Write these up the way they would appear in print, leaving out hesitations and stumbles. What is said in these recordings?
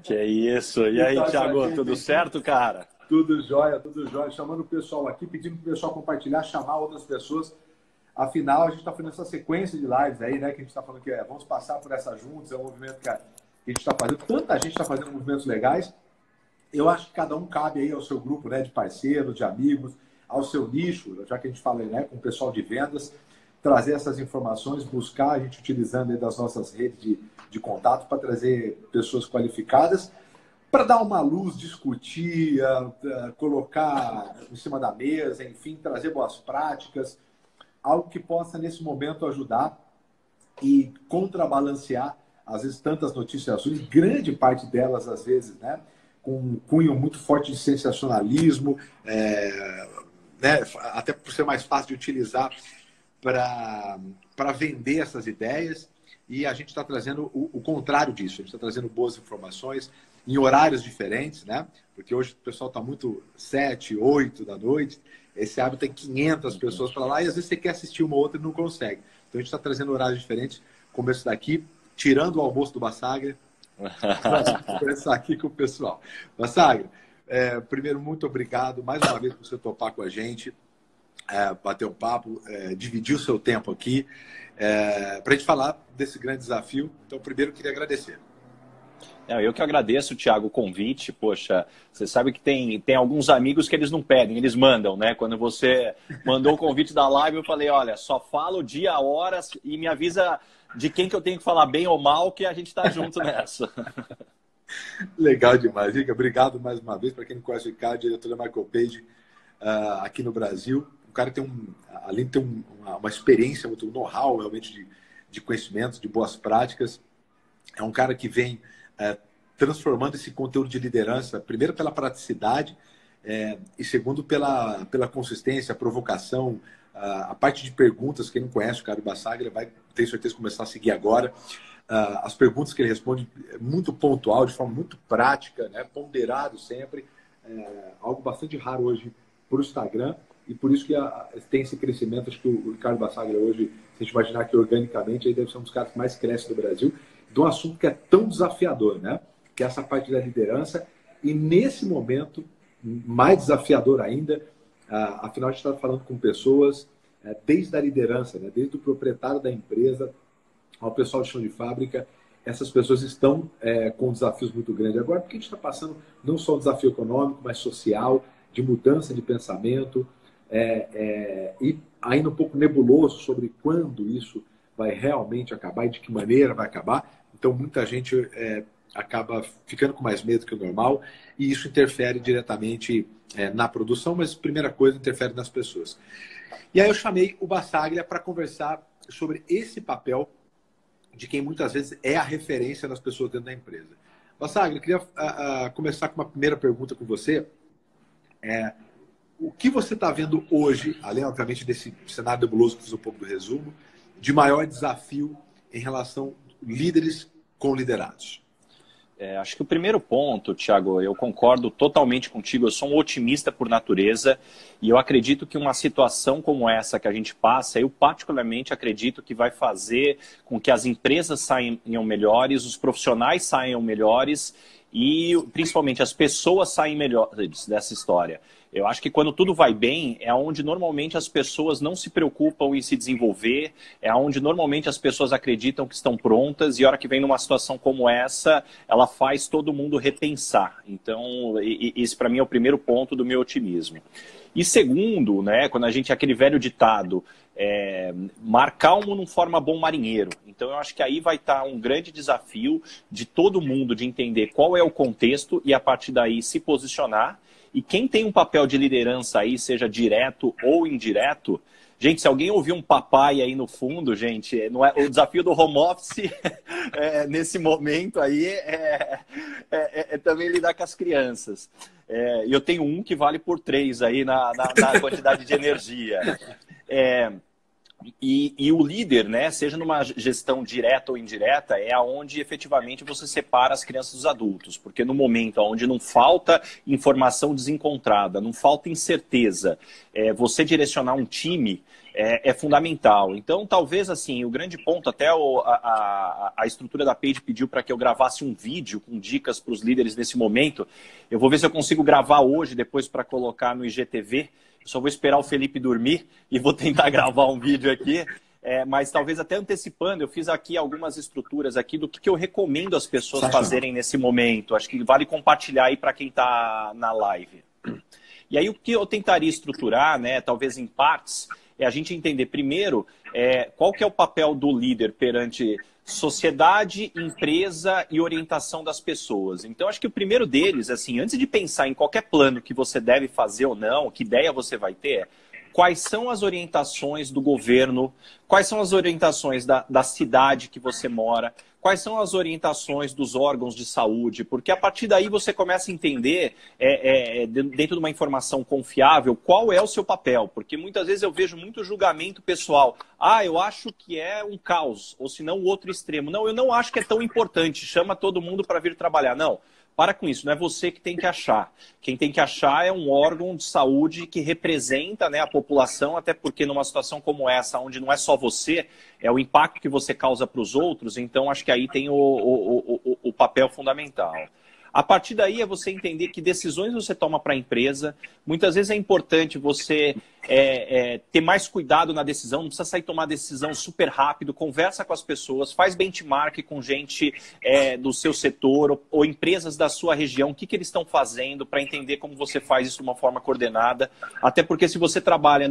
Que é isso. E aí, Thiago, tudo certo, cara? Tudo jóia, tudo jóia. Chamando o pessoal aqui, pedindo para o pessoal compartilhar, chamar outras pessoas. Afinal, a gente está fazendo essa sequência de lives aí, né? Que a gente está falando que vamos passar por essa juntos, é um movimento que a gente está fazendo. Tanta gente está fazendo movimentos legais. Eu acho que cada um cabe aí ao seu grupo, né? De parceiros, de amigos, ao seu nicho, já que a gente fala, né? Com o pessoal de vendas, trazer essas informações, buscar a gente utilizando aí das nossas redes de contato para trazer pessoas qualificadas, para dar uma luz, discutir, colocar em cima da mesa, enfim, trazer boas práticas, algo que possa, nesse momento, ajudar e contrabalancear, às vezes, tantas notícias ruins, grande parte delas, às vezes, né, com um cunho muito forte de sensacionalismo, né, até por ser mais fácil de utilizar para vender essas ideias. E a gente está trazendo o contrário disso. A gente está trazendo boas informações em horários diferentes, né? Porque hoje o pessoal está muito 7, 8 da noite. Esse hábito tem 500 pessoas para lá e às vezes você quer assistir uma outra e não consegue. Então a gente está trazendo horários diferentes, como esse daqui, tirando o almoço do Bassagra, para conversar aqui com o pessoal. Bassagra, primeiro, muito obrigado mais uma vez por você topar com a gente, bater um papo, dividir o seu tempo aqui, para a gente falar desse grande desafio. Então, primeiro, eu queria agradecer. Eu que agradeço, Thiago, o convite. Poxa, você sabe que tem alguns amigos que eles não pedem, eles mandam, né? Quando você mandou o convite da live, eu falei, olha, só fala o dia, horas e me avisa de quem que eu tenho que falar bem ou mal, que a gente está junto nessa. Legal demais, Rica. Obrigado mais uma vez. Para quem não conhece o Ricardo, diretor da Michael Page aqui no Brasil. O cara tem além de ter uma experiência, um know-how realmente de conhecimentos, de boas práticas. É um cara que vem transformando esse conteúdo de liderança, primeiro pela praticidade e segundo pela consistência, a provocação, a parte de perguntas. Quem não conhece o Ricardo Bassagra vai ter certeza começar a seguir agora. As perguntas que ele responde muito pontual, de forma muito prática, né? Ponderado sempre, algo bastante raro hoje para o Instagram. E por isso que tem esse crescimento. Acho que o Ricardo Bassagra hoje, se a gente imaginar que organicamente, aí deve ser um dos caras que mais cresce do Brasil, de um assunto que é tão desafiador, né? Que é essa parte da liderança. E nesse momento, mais desafiador ainda, afinal a gente está falando com pessoas desde a liderança, né? Desde o proprietário da empresa ao pessoal de chão de fábrica. Essas pessoas estão com desafios muito grandes agora, porque a gente está passando não só um desafio econômico, mas social, de mudança de pensamento, e ainda um pouco nebuloso sobre quando isso vai realmente acabar e de que maneira vai acabar. Então, muita gente acaba ficando com mais medo que o normal e isso interfere diretamente na produção, mas, primeira coisa, interfere nas pessoas. E aí eu chamei o Bassagra para conversar sobre esse papel de quem muitas vezes é a referência das pessoas dentro da empresa. Bassagra, eu queria começar com uma primeira pergunta com você. O que você está vendo hoje, além, obviamente, desse cenário nebuloso que fiz um pouco do resumo, de maior desafio em relação líderes com liderados? Acho que o primeiro ponto, Thiago, eu concordo totalmente contigo, eu sou um otimista por natureza e eu acredito que uma situação como essa que a gente passa, eu particularmente acredito que vai fazer com que as empresas saiam melhores, os profissionais saiam melhores e principalmente as pessoas saem melhores dessa história. Eu acho que quando tudo vai bem, é onde normalmente as pessoas não se preocupam em se desenvolver, é onde normalmente as pessoas acreditam que estão prontas e a hora que vem numa situação como essa, ela faz todo mundo repensar. Então, esse para mim é o primeiro ponto do meu otimismo. E segundo, né, quando a gente, aquele velho ditado, mar calmo não forma bom marinheiro. Então eu acho que aí vai estar um grande desafio de todo mundo de entender qual é o contexto e a partir daí se posicionar. E quem tem um papel de liderança aí, seja direto ou indireto, gente, se alguém ouvir um papai aí no fundo, gente, não é, o desafio do home office nesse momento aí é também lidar com as crianças. E eu tenho um que vale por 3 aí na quantidade de energia. E o líder, né, seja numa gestão direta ou indireta, é aonde efetivamente você separa as crianças dos adultos. Porque no momento onde não falta informação desencontrada, não falta incerteza, você direcionar um time é fundamental. Então, talvez assim, o grande ponto, até a estrutura da Page pediu para que eu gravasse um vídeo com dicas para os líderes nesse momento. Eu vou ver se eu consigo gravar hoje, depois para colocar no IGTV. Eu só vou esperar o Felipe dormir e vou tentar gravar um vídeo aqui. Mas talvez até antecipando, eu fiz aqui algumas estruturas aqui do que eu recomendo as pessoas fazerem nesse momento. Acho que vale compartilhar aí para quem está na live. E aí o que eu tentaria estruturar, né, talvez em partes, é a gente entender primeiro qual que é o papel do líder perante sociedade, empresa e orientação das pessoas. Então, acho que o primeiro deles, assim, antes de pensar em qualquer plano que você deve fazer ou não, que ideia você vai ter, quais são as orientações do governo, quais são as orientações da cidade que você mora, quais são as orientações dos órgãos de saúde, porque a partir daí você começa a entender, dentro de uma informação confiável, qual é o seu papel, porque muitas vezes eu vejo muito julgamento pessoal. Ah, eu acho que é um caos, ou se não o outro extremo. Não, eu não acho que é tão importante, chama todo mundo para vir trabalhar. Não. Para com isso, não é você que tem que achar. Quem tem que achar é um órgão de saúde que representa, né, a população, até porque numa situação como essa, onde não é só você, é o impacto que você causa para os outros, então acho que aí tem o papel fundamental. A partir daí é você entender que decisões você toma para a empresa. Muitas vezes é importante você ter mais cuidado na decisão, não precisa sair tomar decisão super rápido, conversa com as pessoas, faz benchmark com gente do seu setor ou empresas da sua região, o que eles estão fazendo para entender como você faz isso de uma forma coordenada. Até porque se você trabalha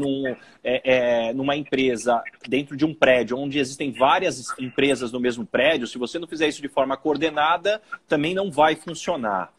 numa empresa dentro de um prédio onde existem várias empresas no mesmo prédio, se você não fizer isso de forma coordenada, também não vai funcionar.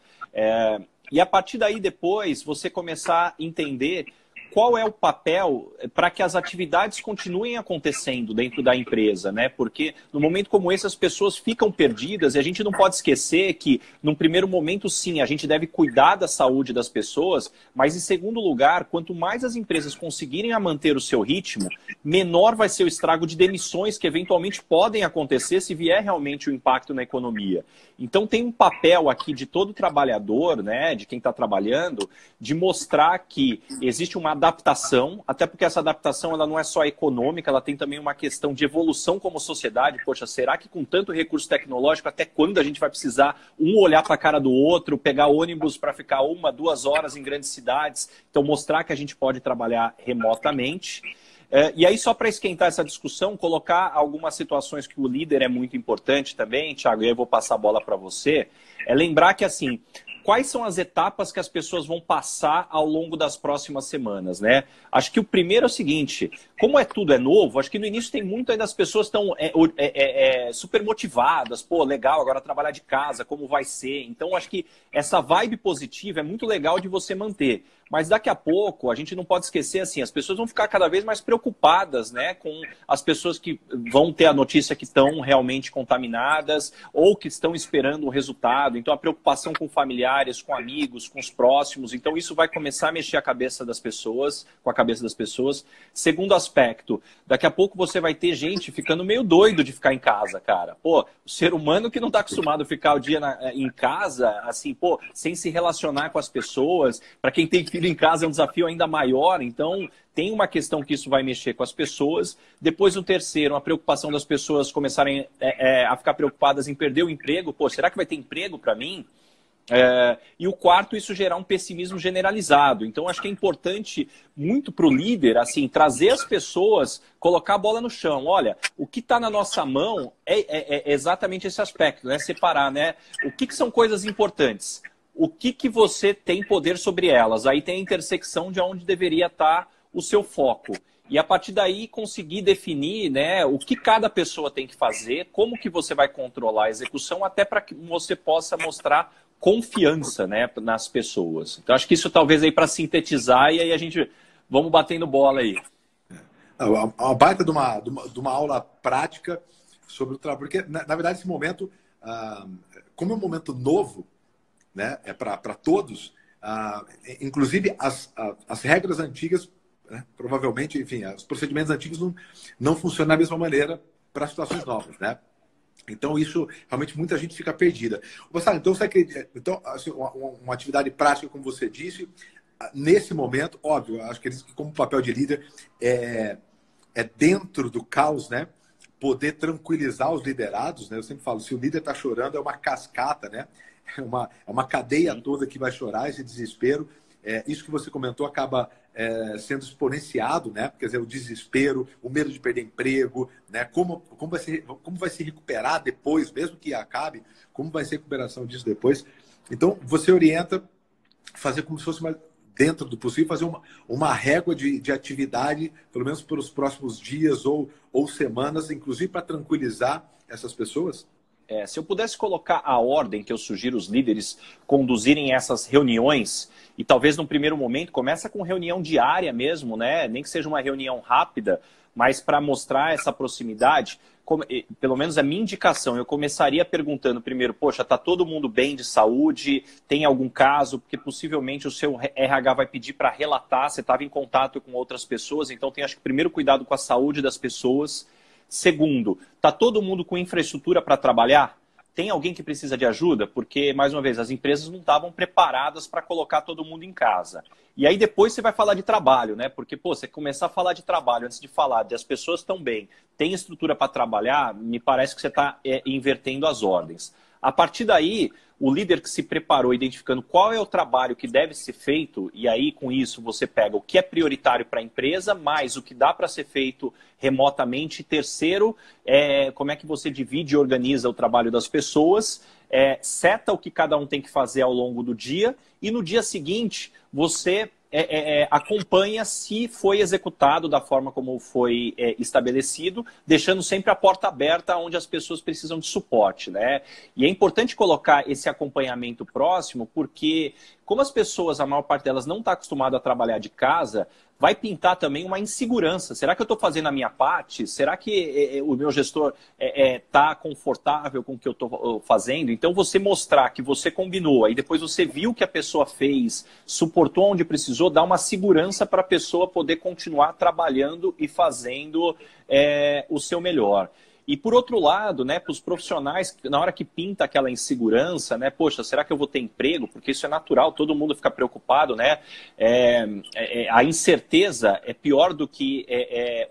E a partir daí depois você começar a entender qual é o papel para que as atividades continuem acontecendo dentro da empresa, né? Porque no momento como esse as pessoas ficam perdidas e a gente não pode esquecer que, num primeiro momento, sim, a gente deve cuidar da saúde das pessoas, mas, em segundo lugar, quanto mais as empresas conseguirem manter o seu ritmo, menor vai ser o estrago de demissões que eventualmente podem acontecer se vier realmente o impacto na economia. Então tem um papel aqui de todo trabalhador, né, de quem está trabalhando, de mostrar que existe uma adaptação, até porque essa adaptação ela não é só econômica, ela tem também uma questão de evolução como sociedade. Poxa, será que com tanto recurso tecnológico, até quando a gente vai precisar um olhar para a cara do outro, pegar ônibus para ficar 1, 2 horas em grandes cidades? Então mostrar que a gente pode trabalhar remotamente. E aí, só para esquentar essa discussão, colocar algumas situações que o líder é muito importante também, Thiago, e aí eu vou passar a bola para você, lembrar que, assim, quais são as etapas que as pessoas vão passar ao longo das próximas semanas, né? Acho que o primeiro é o seguinte, como tudo é novo, acho que no início tem muito ainda as pessoas estão super motivadas, pô, legal, agora trabalhar de casa, como vai ser? Então, acho que essa vibe positiva é muito legal de você manter. Mas daqui a pouco, a gente não pode esquecer, assim, as pessoas vão ficar cada vez mais preocupadas, né, com as pessoas que vão ter a notícia que estão realmente contaminadas ou que estão esperando um resultado. Então, a preocupação com familiares, com amigos, com os próximos. Então, isso vai começar a mexer a cabeça das pessoas, com a cabeça das pessoas. Segundo aspecto, daqui a pouco você vai ter gente ficando meio doido de ficar em casa, cara. Pô, o ser humano que não está acostumado a ficar o dia em casa, assim, pô, sem se relacionar com as pessoas, para quem tem filho em casa é um desafio ainda maior, então tem uma questão que isso vai mexer com as pessoas. Depois, o terceiro, a preocupação das pessoas começarem a ficar preocupadas em perder o emprego. Pô, será que vai ter emprego para mim? E o quarto, isso gerar um pessimismo generalizado. Então, acho que é importante muito para o líder, assim, trazer as pessoas, colocar a bola no chão. Olha, o que está na nossa mão é exatamente esse aspecto, né? Separar, né? O que são coisas importantes? O que você tem poder sobre elas? Aí tem a intersecção de onde deveria estar o seu foco. E a partir daí conseguir definir, né, o que cada pessoa tem que fazer, como que você vai controlar a execução, até para que você possa mostrar confiança, né, nas pessoas. Então acho que isso talvez aí para sintetizar, e aí a gente vamos batendo bola aí. Uma baita de uma aula prática sobre o trabalho, porque na verdade esse momento, como é um momento novo, né, para todos, inclusive as regras antigas né? Provavelmente, enfim, os procedimentos antigos não funcionam da mesma maneira para situações novas, né? Então, isso, realmente, muita gente fica perdida. Gonçalo, então, você acredita, então assim, uma atividade prática, como você disse, nesse momento, óbvio, eu acho que como papel de líder é dentro do caos, né? Poder tranquilizar os liderados, né? Eu sempre falo, se o líder está chorando, é uma cascata, né? É uma cadeia toda que vai chorar, esse desespero. Isso que você comentou acaba sendo exponenciado, né? Quer dizer, o desespero, o medo de perder emprego, né? Como vai se recuperar depois, mesmo que acabe, como vai ser a recuperação disso depois. Então, você orienta fazer como se fosse dentro do possível, fazer uma régua de atividade, pelo menos pelos próximos dias ou semanas, inclusive para tranquilizar essas pessoas? Se eu pudesse colocar a ordem que eu sugiro os líderes conduzirem essas reuniões, e talvez num primeiro momento começa com reunião diária mesmo, né? Nem que seja uma reunião rápida, mas para mostrar essa proximidade, pelo menos a minha indicação, eu começaria perguntando primeiro, poxa, está todo mundo bem de saúde? Tem algum caso? Porque possivelmente o seu RH vai pedir para relatar, você estava em contato com outras pessoas, então tem, acho que, primeiro cuidado com a saúde das pessoas. Segundo, está todo mundo com infraestrutura para trabalhar? Tem alguém que precisa de ajuda? Porque, mais uma vez, as empresas não estavam preparadas para colocar todo mundo em casa. E aí depois você vai falar de trabalho, né? Porque, pô, você começar a falar de trabalho antes de falar de as pessoas estão bem, tem estrutura para trabalhar, me parece que você está invertendo as ordens. A partir daí, o líder que se preparou identificando qual é o trabalho que deve ser feito, e aí com isso você pega o que é prioritário para a empresa, mais o que dá para ser feito remotamente. Terceiro, como é que você divide e organiza o trabalho das pessoas, seta o que cada um tem que fazer ao longo do dia, e no dia seguinte você acompanha se foi executado da forma como foi estabelecido, deixando sempre a porta aberta onde as pessoas precisam de suporte, né? E é importante colocar esse acompanhamento próximo, porque como as pessoas, a maior parte delas, não está acostumada a trabalhar de casa, vai pintar também uma insegurança. Será que eu estou fazendo a minha parte? Será que o meu gestor está confortável com o que eu estou fazendo? Então, você mostrar que você combinou, aí depois você viu o que a pessoa fez, suportou onde precisou, dá uma segurança para a pessoa poder continuar trabalhando e fazendo o seu melhor. E por outro lado, né, para os profissionais, na hora que pinta aquela insegurança, né, poxa, será que eu vou ter emprego? Porque isso é natural, todo mundo fica preocupado, né? A incerteza é pior do que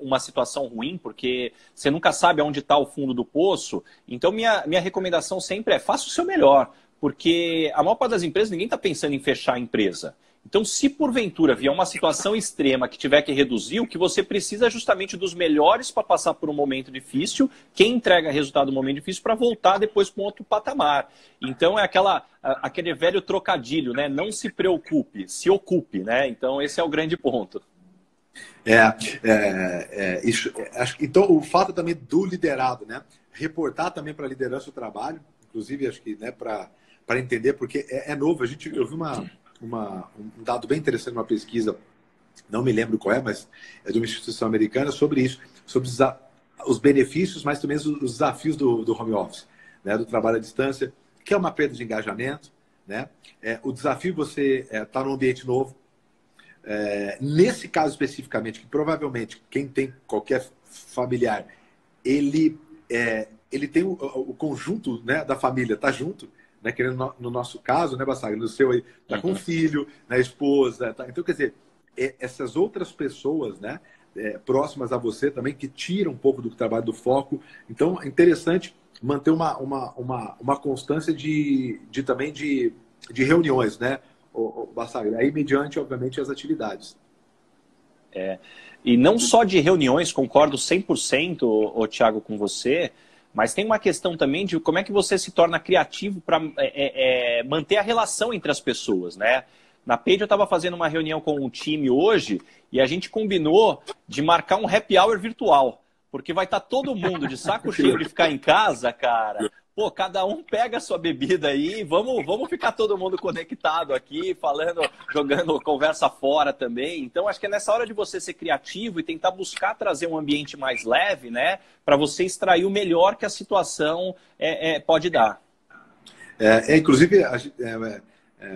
uma situação ruim, porque você nunca sabe aonde está o fundo do poço. Então, minha recomendação sempre faça o seu melhor, porque a maior parte das empresas, ninguém está pensando em fechar a empresa. Então, se porventura vier uma situação extrema que tiver que reduzir, o que você precisa é justamente dos melhores para passar por um momento difícil, quem entrega resultado no momento difícil para voltar depois para um outro patamar. Então, é aquele velho trocadilho, né? Não se preocupe, se ocupe, né? Então, esse é o grande ponto. Então, o fato também do liderado, né? Reportar também para a liderança o trabalho, inclusive, acho que, né, para entender, porque é novo. Eu vi um dado bem interessante, uma pesquisa, não me lembro qual mas é de uma instituição americana, sobre isso, sobre os benefícios, mas também os desafios do home office, né, do trabalho à distância, que é uma perda de engajamento, né? O desafio você estar num ambiente novo. Nesse caso especificamente, que provavelmente quem tem qualquer familiar, ele tem o conjunto, né, da família, tá junto, né, querendo no nosso caso, né, Basaglia, no seu aí, tá com o filho, né, esposa, tá? Então, quer dizer, essas outras pessoas, né, próximas a você também, que tiram um pouco do trabalho do foco. Então, é interessante manter uma constância também de reuniões, né, Basaglia, aí mediante, obviamente, as atividades. E não só de reuniões, concordo 100%, Thiago, com você, mas tem uma questão também de como é que você se torna criativo para manter a relação entre as pessoas, né? Na Page eu estava fazendo uma reunião com um time hoje e a gente combinou de marcar um happy hour virtual, porque vai estar todo mundo de saco cheio de ficar em casa, cara. Pô, cada um pega a sua bebida aí, vamos ficar todo mundo conectado aqui, falando, jogando conversa fora também. Então, acho que é nessa hora de você ser criativo e tentar buscar trazer um ambiente mais leve, né? Para você extrair o melhor que a situação pode dar. Inclusive,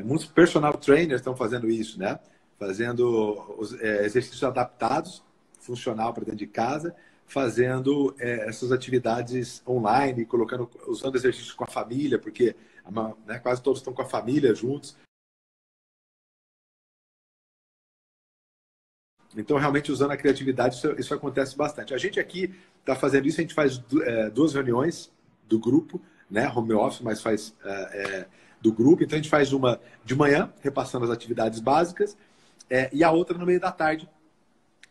muitos personal trainers estão fazendo isso, né? fazendo exercícios adaptados, funcional para dentro de casa, fazendo essas atividades online, usando exercícios com a família, porque né, quase todos estão com a família juntos. Então, realmente, usando a criatividade, isso acontece bastante. A gente aqui está fazendo isso, a gente faz 2 reuniões do grupo, né, home office, mas faz do grupo. Então, a gente faz uma de manhã, repassando as atividades básicas, e a outra no meio da tarde,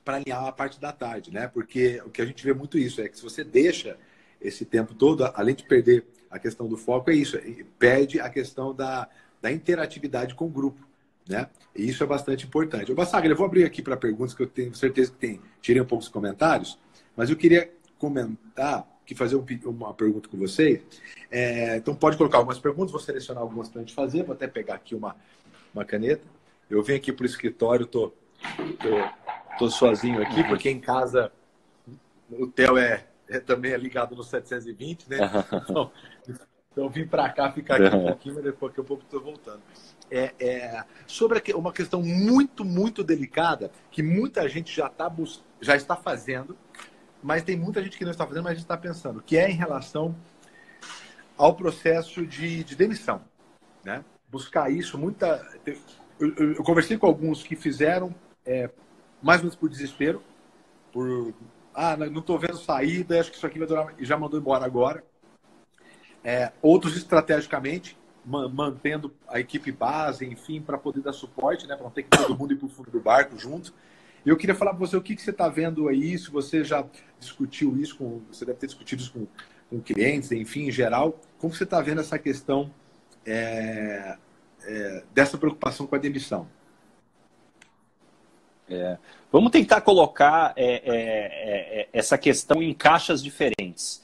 para alinhar a parte da tarde, né? Porque o que a gente vê muito isso é que se você deixa esse tempo todo, além de perder a questão do foco, é isso, perde a questão da interatividade com o grupo, né? E isso é bastante importante. Ô, Bassagra, eu vou abrir aqui para perguntas, que eu tenho certeza que tirei um pouco dos comentários, mas eu queria comentar, fazer uma pergunta com vocês. Então, pode colocar algumas perguntas, vou selecionar algumas para a gente fazer, vou até pegar aqui uma caneta. Eu venho aqui para o escritório, tô sozinho aqui, porque em casa o Theo também é ligado no 720, né? Então eu vim para cá, ficar aqui um pouquinho, mas daqui a pouco estou voltando. Sobre uma questão muito, muito delicada, que muita gente já está fazendo, mas tem muita gente que não está fazendo, mas a gente está pensando, que é em relação ao processo de demissão, né? Buscar isso, eu conversei com alguns que fizeram mais ou menos por desespero, não estou vendo saída, acho que isso aqui vai durar, e já mandou embora agora. Outros estrategicamente, mantendo a equipe base, enfim, para poder dar suporte, né, para não ter que todo mundo ir para o fundo do barco junto. E eu queria falar para você o que você está vendo aí, se você já discutiu isso, você deve ter discutido isso com clientes, enfim, em geral. Como você está vendo essa questão dessa preocupação com a demissão? Vamos tentar colocar essa questão em caixas diferentes.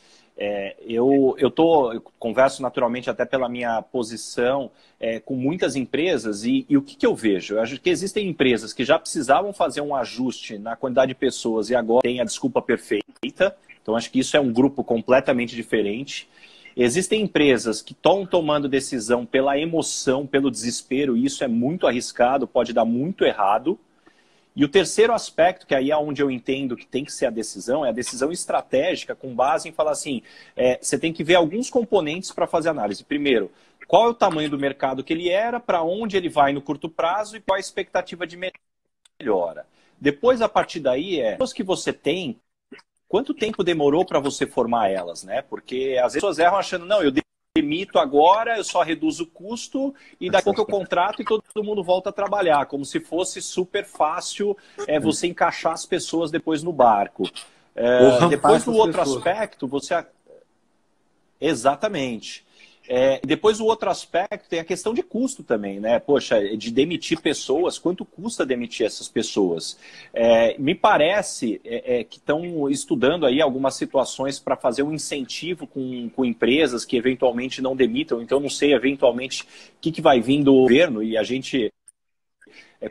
Eu converso naturalmente até pela minha posição com muitas empresas e o que eu vejo? Eu acho que existem empresas que já precisavam fazer um ajuste na quantidade de pessoas e agora tem a desculpa perfeita. Então, acho que isso é um grupo completamente diferente. Existem empresas que estão tomando decisão pela emoção, pelo desespero, e isso é muito arriscado, pode dar muito errado. E o terceiro aspecto, que aí é onde eu entendo que tem que ser a decisão, é a decisão estratégica, com base em falar assim, você tem que ver alguns componentes para fazer análise. Primeiro, qual é o tamanho do mercado que ele era, para onde ele vai no curto prazo e qual a expectativa de melhora. Depois, a partir daí, as que você tem, quanto tempo demorou para você formar elas, né? Porque às vezes as pessoas erram achando, não, eu demito agora, eu só reduzo o custo e daqui a pouco eu contrato e todo mundo volta a trabalhar, como se fosse super fácil você encaixar as pessoas depois no barco. Depois, no outro aspecto, Exatamente. Depois, o outro aspecto tem a questão de custo também, né? Poxa, de demitir pessoas, quanto custa demitir essas pessoas? Me parece que estão estudando aí algumas situações para fazer um incentivo com empresas que eventualmente não demitam. Então, não sei eventualmente o que vai vir do governo, e a gente,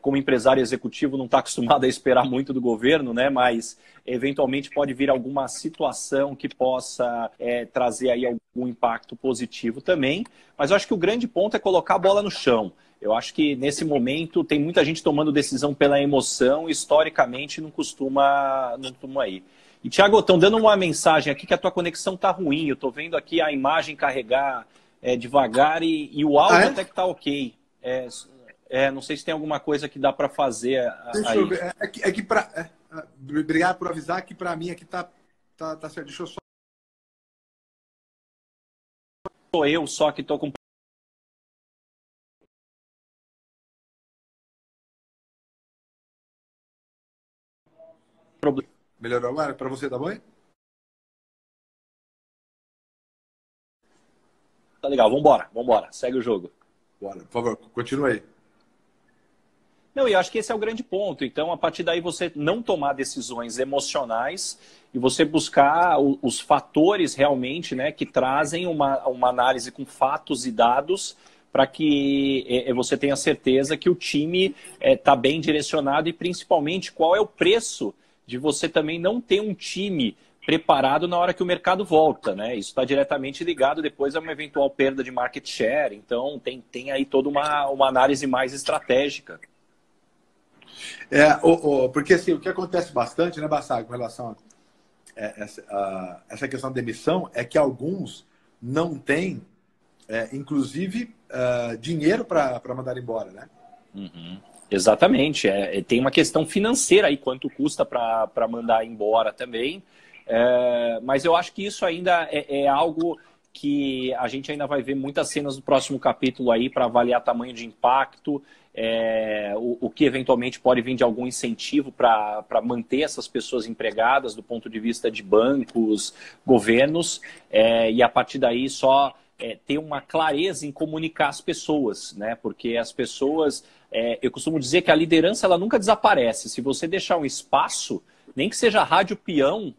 como empresário executivo, não está acostumado a esperar muito do governo, né? Mas eventualmente pode vir alguma situação que possa trazer aí algum impacto positivo também. Mas eu acho que o grande ponto é colocar a bola no chão. Eu acho que nesse momento tem muita gente tomando decisão pela emoção e historicamente não costuma ir. E, Thiago, estão dando uma mensagem aqui que a tua conexão está ruim. Eu estou vendo aqui a imagem carregar devagar e o áudio até que está ok. Não sei se tem alguma coisa que dá para fazer Deixa aí. Eu ver. Obrigado por avisar que para mim aqui tá certo. Deixa eu só. Sou eu só que estou com problema. Melhorou agora? Para você, tá bom? Tá legal, vambora. Segue o jogo. Bora, por favor, continue aí. Não, e eu acho que esse é o grande ponto. Então, a partir daí, você não tomar decisões emocionais e você buscar os fatores realmente, né, que trazem uma análise com fatos e dados para que você tenha certeza que o time está bem direcionado e, principalmente, qual é o preço de você também não ter um time preparado na hora que o mercado volta, né? Isso está diretamente ligado depois a uma eventual perda de market share. Então, tem aí toda uma análise mais estratégica. Porque assim, o que acontece bastante, né, Bassag, com relação essa questão da demissão é que alguns não têm, inclusive, dinheiro para mandar embora, né? Uhum. Exatamente. Tem uma questão financeira aí, quanto custa para mandar embora também. Mas eu acho que isso ainda é algo que a gente ainda vai ver muitas cenas do próximo capítulo aí para avaliar tamanho de impacto, o que eventualmente pode vir de algum incentivo para manter essas pessoas empregadas do ponto de vista de bancos, governos, e a partir daí só ter uma clareza em comunicar as pessoas, né? Porque as pessoas, eu costumo dizer que a liderança ela nunca desaparece. Se você deixar um espaço, nem que seja rádio peão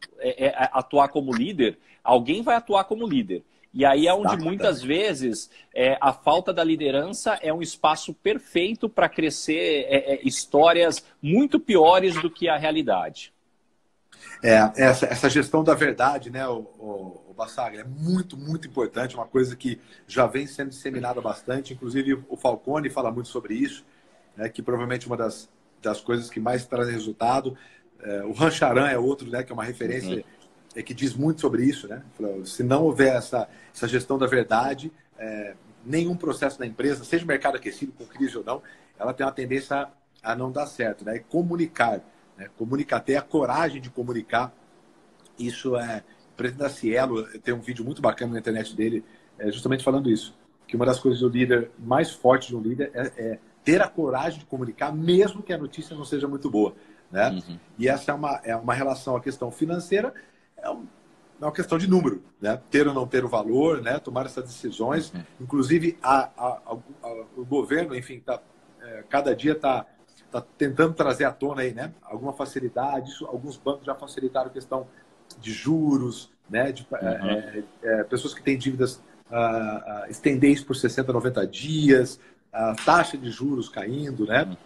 atuar como líder, alguém vai atuar como líder. E aí é onde muitas vezes a falta da liderança é um espaço perfeito para crescer histórias muito piores do que a realidade. Essa gestão da verdade, né, o Bassaglia, é muito, muito importante, uma coisa que já vem sendo disseminada bastante, inclusive o Falcone fala muito sobre isso, né, que provavelmente uma das coisas que mais traz resultado. O Rancharan é outro, né, que é uma referência que diz muito sobre isso, né? Se não houver essa gestão da verdade, nenhum processo na empresa, seja mercado aquecido, com crise ou não, ela tem uma tendência a não dar certo, né? E comunicar, né? Comunicar, ter a coragem de comunicar. Isso o presidente da Cielo tem um vídeo muito bacana na internet dele, justamente falando isso, que uma das coisas do líder mais fortes de um líder é ter a coragem de comunicar, mesmo que a notícia não seja muito boa, né? E essa é uma relação à questão financeira, é uma questão de número, né? Ter ou não ter o valor, né? Tomar essas decisões. Inclusive, o governo, enfim, cada dia está tentando trazer à tona aí, né? Alguma facilidade. Alguns bancos já facilitaram a questão de juros, né? Pessoas que têm dívidas, estender isso por 60, 90 dias, a taxa de juros caindo, né?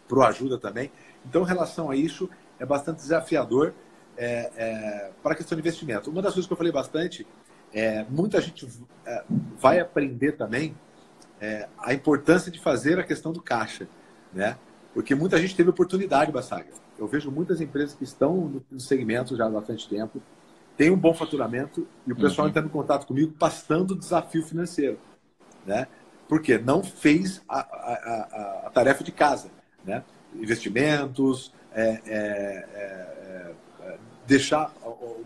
Pro ajuda também. Então, em relação a isso, é bastante desafiador para a questão de investimento. Uma das coisas que eu falei bastante, muita gente vai aprender também a importância de fazer a questão do caixa, né? Porque muita gente teve oportunidade, Bassaglia. Eu vejo muitas empresas que estão no segmento já há bastante tempo, têm um bom faturamento e o pessoal entrando em contato comigo passando desafio financeiro, né? Porque não fez a tarefa de casa, né? Investimentos, deixar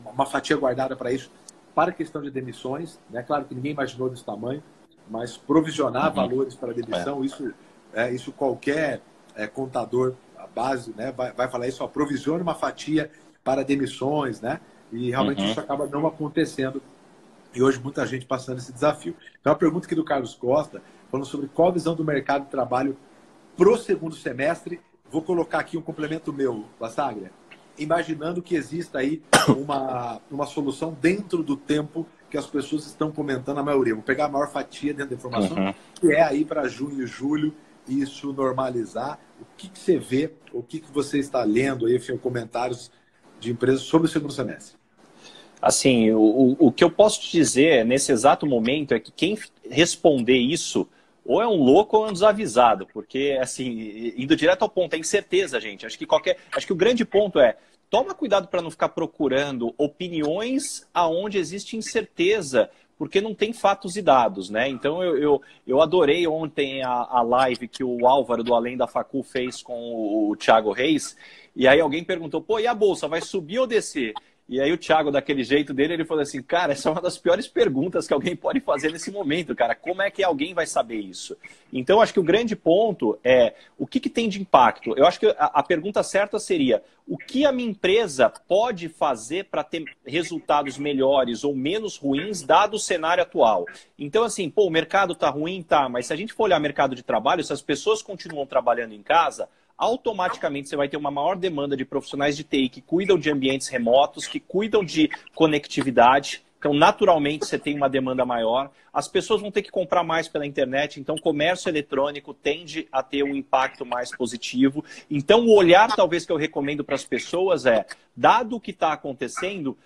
uma fatia guardada para isso, para a questão de demissões, né? Claro que ninguém imaginou desse tamanho, mas provisionar valores para demissão, isso qualquer contador, a base, né? vai falar isso, provisione uma fatia para demissões, né? E realmente isso acaba não acontecendo. E hoje muita gente passando esse desafio. Então, a pergunta aqui do Carlos Costa, falando sobre qual a visão do mercado de trabalho para o segundo semestre. Vou colocar aqui um complemento meu, Bassaglia, imaginando que exista aí uma solução dentro do tempo que as pessoas estão comentando, a maioria. Vou pegar a maior fatia dentro da informação, que é aí para junho e julho, isso normalizar. O que você vê, o que você está lendo aí, enfim, comentários de empresas sobre o segundo semestre? Assim, o que eu posso te dizer nesse exato momento é que quem responder isso ou é um louco ou é um desavisado, porque, assim, indo direto ao ponto, é incerteza, gente. Acho que o grande ponto toma cuidado para não ficar procurando opiniões aonde existe incerteza, porque não tem fatos e dados, né? Então, eu adorei ontem a live que o Álvaro do Além da Facu fez com o Thiago Reis, e aí alguém perguntou, pô, e a bolsa, vai subir ou descer? E aí o Thiago, daquele jeito dele, ele falou assim, cara, essa é uma das piores perguntas que alguém pode fazer nesse momento, cara. Como é que alguém vai saber isso? Então, acho que o grande ponto é o que tem de impacto. Eu acho que a pergunta certa seria o que a minha empresa pode fazer para ter resultados melhores ou menos ruins, dado o cenário atual. Então, assim, pô, o mercado tá ruim, tá, mas se a gente for olhar mercado de trabalho, se as pessoas continuam trabalhando em casa, automaticamente você vai ter uma maior demanda de profissionais de TI que cuidam de ambientes remotos, que cuidam de conectividade. Então, naturalmente, você tem uma demanda maior. As pessoas vão ter que comprar mais pela internet. Então, o comércio eletrônico tende a ter um impacto mais positivo. Então, o olhar, talvez, que eu recomendo para as pessoas dado o que está acontecendo,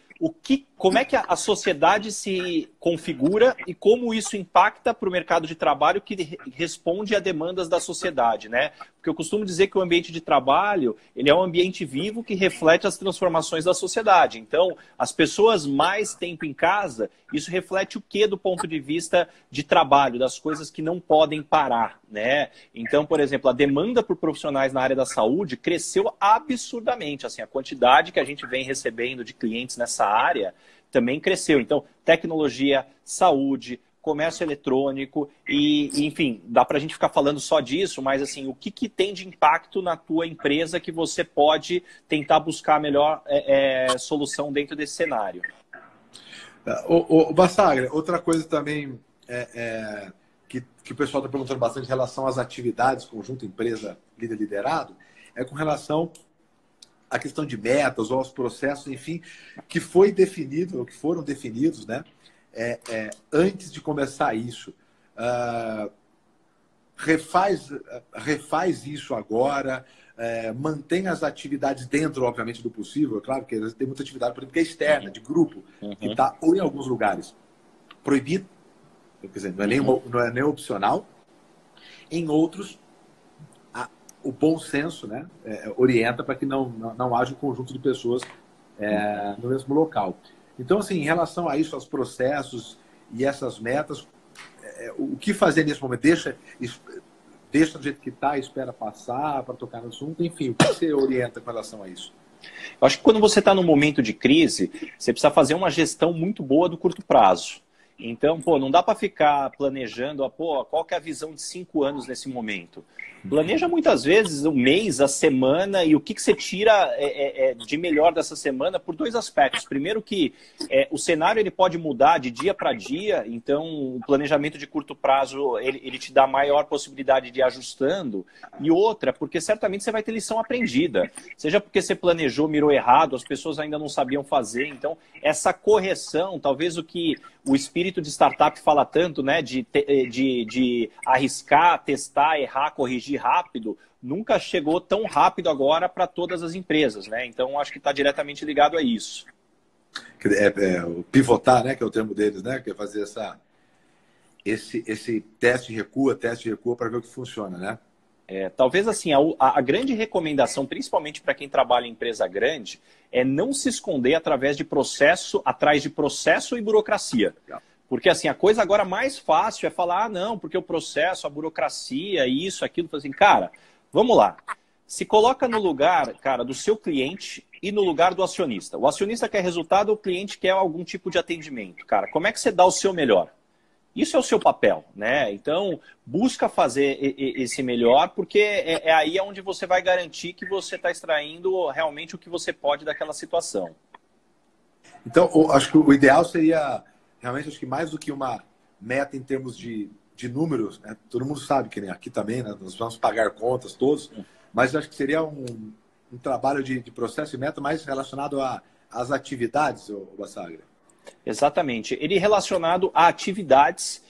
como é que a sociedade se configura e como isso impacta para o mercado de trabalho que responde a demandas da sociedade, né? Porque eu costumo dizer que o ambiente de trabalho, ele é um ambiente vivo que reflete as transformações da sociedade. Então, as pessoas mais tempo em casa, isso reflete o quê do ponto de vista de trabalho, das coisas que não podem parar, né? Então, por exemplo, a demanda por profissionais na área da saúde cresceu absurdamente. Assim, a quantidade que a gente vem recebendo de clientes nessa área também cresceu. Então, tecnologia, saúde, comércio eletrônico e enfim, dá para a gente ficar falando só disso, mas assim, o que tem de impacto na tua empresa que você pode tentar buscar a melhor solução dentro desse cenário? Bassagra, outra coisa também que o pessoal está perguntando bastante em relação às atividades, conjunto empresa líder liderado, é com relação à questão de metas ou aos processos, enfim, que foi definido, ou que foram definidos, né? Antes de começar isso. Refaz isso agora, mantém as atividades dentro, obviamente, do possível. É claro que tem muita atividade, por exemplo, que é externa, de grupo, que está, ou em alguns lugares, proibido, quer dizer, não é nem opcional. Em outros, o bom senso, né, orienta para que não haja um conjunto de pessoas no mesmo local. Então, assim, em relação a isso, aos processos e essas metas, o que fazer nesse momento? Deixa do jeito que está, espera passar para tocar no assunto, enfim, o que você orienta com relação a isso? Eu acho que quando você está num momento de crise, você precisa fazer uma gestão muito boa do curto prazo. Então, não dá para ficar planejando, qual que é a visão de 5 anos nesse momento? Planeja muitas vezes o mês, a semana e o que você tira de melhor dessa semana por 2 aspectos. Primeiro que o cenário ele pode mudar de dia para dia, então o planejamento de curto prazo ele te dá maior possibilidade de ir ajustando. E outra, porque certamente você vai ter lição aprendida. Seja porque você planejou, mirou errado, as pessoas ainda não sabiam fazer. Então, essa correção, talvez o que o espírito de startup fala tanto, né, de arriscar, testar, errar, corrigir rápido, nunca chegou tão rápido agora para todas as empresas, né? Então, acho que está diretamente ligado a isso. O pivotar, né, que é o termo deles, né, que é fazer esse teste e recua para ver o que funciona, né? Talvez assim, a grande recomendação, principalmente para quem trabalha em empresa grande, é não se esconder atrás de processo e burocracia. Porque assim, a coisa agora mais fácil é falar, não, porque o processo, a burocracia, isso, aquilo, assim, cara, vamos lá. Se coloca no lugar, cara, do seu cliente e no lugar do acionista. O acionista quer resultado, o cliente quer algum tipo de atendimento. Cara, como é que você dá o seu melhor? Isso é o seu papel, né? Então, busca fazer esse melhor, porque aí onde você vai garantir que você está extraindo realmente o que você pode daquela situação. Então, acho que o ideal seria, realmente, acho que mais do que uma meta em termos de números, né? Todo mundo sabe que nem aqui também, né? Nós vamos pagar contas todos, mas acho que seria um trabalho de processo e meta mais relacionado às atividades, Bassagra. Exatamente. Ele é relacionado a atividades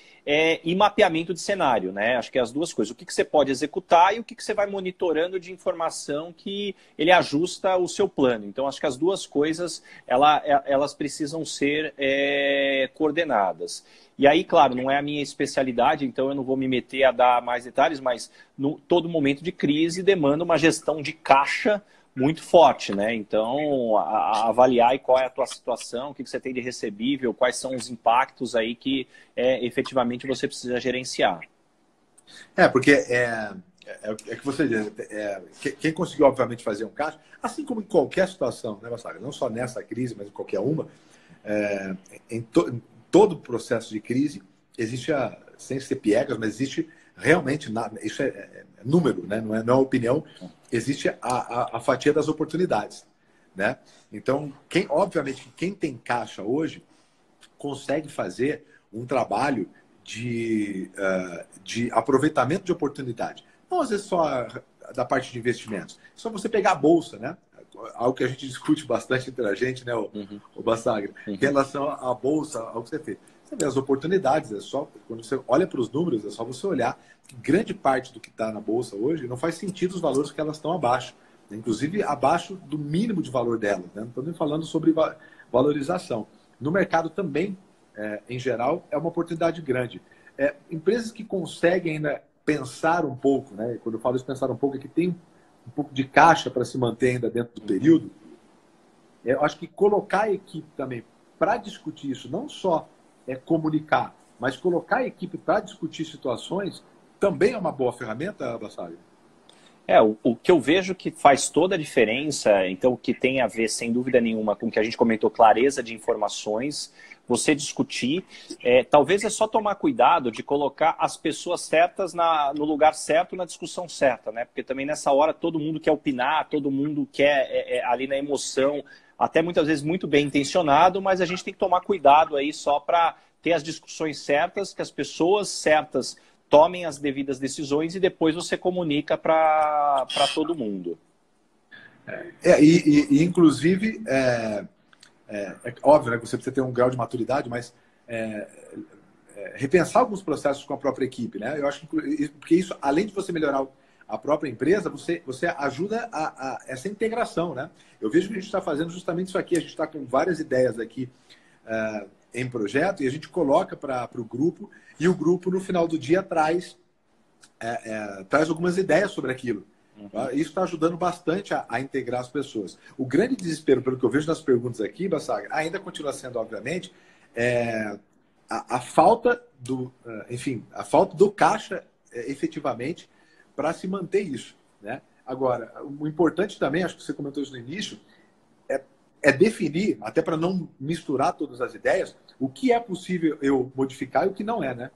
e mapeamento de cenário, né? Acho que é as duas coisas. O que você pode executar e o que você vai monitorando de informação que ele ajusta o seu plano. Então, acho que as duas coisas, elas precisam ser coordenadas. E aí, claro, não é a minha especialidade, então eu não vou me meter a dar mais detalhes, mas todo momento de crise demanda uma gestão de caixa muito forte, né? Então, avaliar qual é a tua situação, o que você tem de recebível, quais são os impactos aí que efetivamente você precisa gerenciar. Porque o que você diz, quem conseguiu, obviamente, fazer um caixa, assim como em qualquer situação, né, Bassagra? Não só nessa crise, mas em qualquer uma, em todo processo de crise, existe, sem ser piegas, mas existe realmente, isso é número, né? Não é opinião, existe a fatia das oportunidades, né? Então, obviamente, quem tem caixa hoje consegue fazer um trabalho de aproveitamento de oportunidade. Não, às vezes, só da parte de investimentos. Só você pegar a bolsa, né? Algo que a gente discute bastante entre a gente, né, o Bassagra, em relação à bolsa, ao que você fez. Você vê as oportunidades, quando você olha para os números, é só você olhar que grande parte do que está na bolsa hoje não faz sentido os valores que elas estão abaixo, né? Inclusive abaixo do mínimo de valor delas, né? Não estou nem falando sobre valorização, no mercado também, em geral, é uma oportunidade grande. Empresas que conseguem ainda pensar um pouco, né? Quando eu falo de pensar um pouco, é que tem um pouco de caixa para se manter ainda dentro do período. Eu acho que colocar a equipe também para discutir isso, não só comunicar, mas colocar a equipe para discutir situações, também é uma boa ferramenta, Bassalho? O que eu vejo que faz toda a diferença, então, o que tem a ver, sem dúvida nenhuma, com o que a gente comentou, clareza de informações, você discutir, talvez é só tomar cuidado de colocar as pessoas certas no lugar certo, na discussão certa, né? Porque também nessa hora todo mundo quer opinar, todo mundo quer ali na emoção, até muitas vezes muito bem intencionado, mas a gente tem que tomar cuidado aí só para ter as discussões certas, que as pessoas certas tomem as devidas decisões e depois você comunica para todo mundo. Inclusive, óbvio, né, que você precisa ter um grau de maturidade, mas repensar alguns processos com a própria equipe, né? Eu acho que porque isso, além de você melhorar a própria empresa, você ajuda a essa integração, né? Eu vejo que a gente está fazendo justamente isso aqui, a gente está com várias ideias aqui em projeto e a gente coloca para o grupo e o grupo, no final do dia, traz algumas ideias sobre aquilo. Isso está ajudando bastante a integrar as pessoas. O grande desespero, pelo que eu vejo nas perguntas aqui, Bassaga, ainda continua sendo, obviamente, a falta a falta do caixa, efetivamente, para se manter isso, né? Agora, o importante também, acho que você comentou isso no início, é definir, até para não misturar todas as ideias, o que é possível eu modificar e o que não é, né?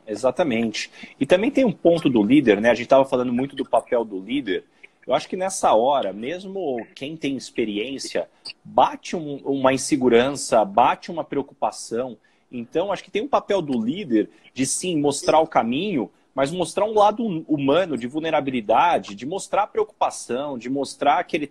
Exatamente. E também tem um ponto do líder, né? A gente estava falando muito do papel do líder. Eu acho que nessa hora, mesmo quem tem experiência, bate uma insegurança, bate uma preocupação. Então, acho que tem um papel do líder de, sim, mostrar o caminho, mas mostrar um lado humano de vulnerabilidade, de mostrar preocupação, de mostrar que ele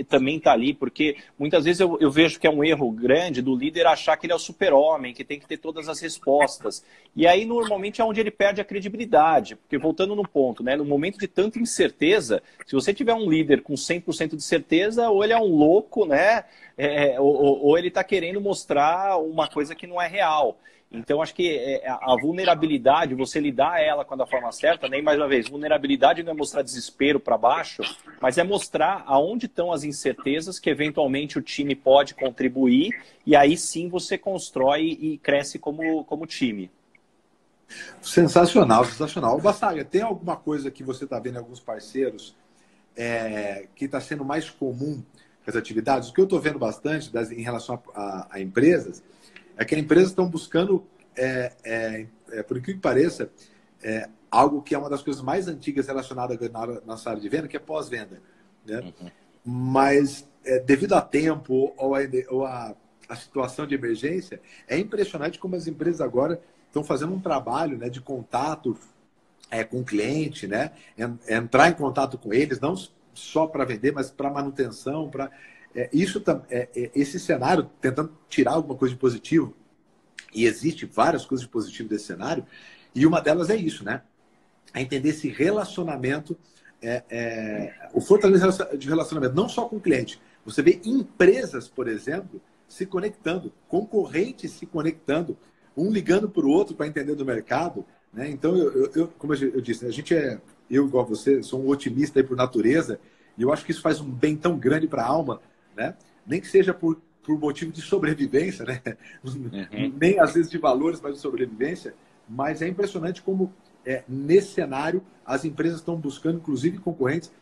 também está ali, porque muitas vezes eu vejo que é um erro grande do líder achar que ele é o super-homem, que tem que ter todas as respostas. E aí, normalmente, é onde ele perde a credibilidade, porque voltando no ponto, né, no momento de tanta incerteza, se você tiver um líder com 100% de certeza, ou ele é um louco, né, ou ele está querendo mostrar uma coisa que não é real. Então, acho que a vulnerabilidade, você lidar ela da forma certa, nem mais uma vez, vulnerabilidade não é mostrar desespero para baixo, mas é mostrar aonde estão as incertezas que eventualmente o time pode contribuir e aí sim você constrói e cresce como time. Sensacional, sensacional. Bassaga, tem alguma coisa que você está vendo em alguns parceiros que está sendo mais comum com as atividades? O que eu estou vendo bastante em relação a empresas é que as empresas estão buscando, por incrível que pareça, algo que é uma das coisas mais antigas relacionadas na nossa área de venda, que é pós-venda, né? Mas, devido a tempo ou a situação de emergência, é impressionante como as empresas agora estão fazendo um trabalho, né, de contato com o cliente, né? Entrar em contato com eles, não só para vender, mas para manutenção, para... esse cenário, tentando tirar alguma coisa de positivo, e existe várias coisas de positivo desse cenário, e uma delas é isso, né? É entender esse relacionamento, o fortalecimento de relacionamento, não só com o cliente. Você vê empresas, por exemplo, se conectando, concorrentes se conectando, um ligando para o outro para entender do mercado, né? Então, como eu disse, né? Eu, igual você, sou um otimista aí por natureza, e eu acho que isso faz um bem tão grande para a alma, né? Nem que seja por motivo de sobrevivência, né? Nem às vezes de valores, mas de sobrevivência. Mas é impressionante como, nesse cenário, as empresas estão buscando, inclusive concorrentes,